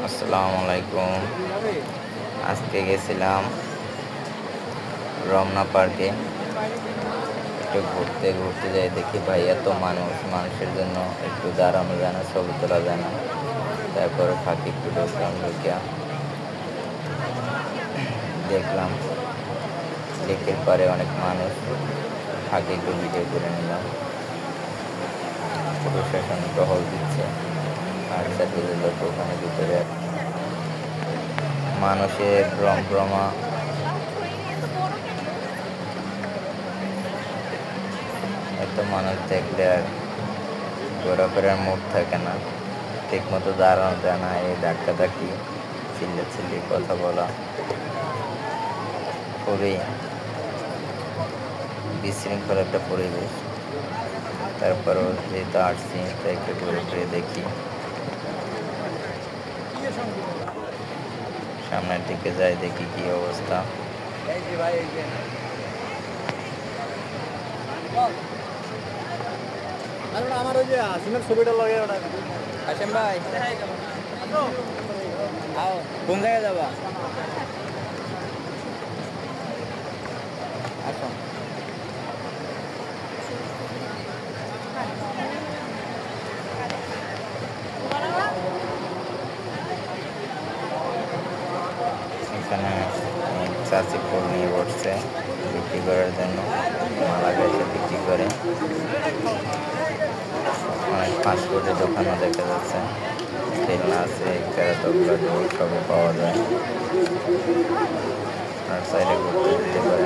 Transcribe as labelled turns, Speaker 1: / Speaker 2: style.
Speaker 1: আসসালামু আলাইকুম। আজকে গেছিলাম রমনা পার্কে। একটু ঘুরতে ঘুরতে যাই, দেখি ভাই এত মানুষের জন্য একটু দাঁড়ানো যায় না, ছবি তোলা যায় না। তারপরে ফাঁকি একটু ঢুকলাম, ঢুকিয়া দেখলাম লেকের পারে অনেক মানুষ, ফাঁকে একটু ভিডিও করে নিলাম। প্রশাসন টহল দিচ্ছে, আর চারদিকে লোক ওখানে ভিতরে মানুষের রমরমা। এত মানুষ দেখলে আর ঘোরাফেরার মুড থাকে না, ঠিক মতো দাঁড়ানো যায় না, এই ধাক্কাধাক্কি, চিল্লাচিল্লি, কথা বলা, খুবই বিশৃঙ্খল একটা পরিবেশ। তারপরও যেহেতু আসছি, তাই একটু ঘুরে ঘুরে দেখি। সামনের দিকে যাই, দেখি কি অবস্থা।
Speaker 2: আমার ওই যে আসিমের ছবিটা লাগে ওটা আসেম ভাই আও কোন জায়গায় যাবা আসো
Speaker 1: এখানে চাচি ফুল নিয়ে বসছে বিক্রি করার জন্য, মালা গাছে বিক্রি করে। অনেক ফাস্টফুডের দোকানও দেখা যাচ্ছে, খেলনা আছে, খেলাধুলা ডোল সবই পাওয়া যায়। আর সাইডে ঘুরতে যেতে পারে।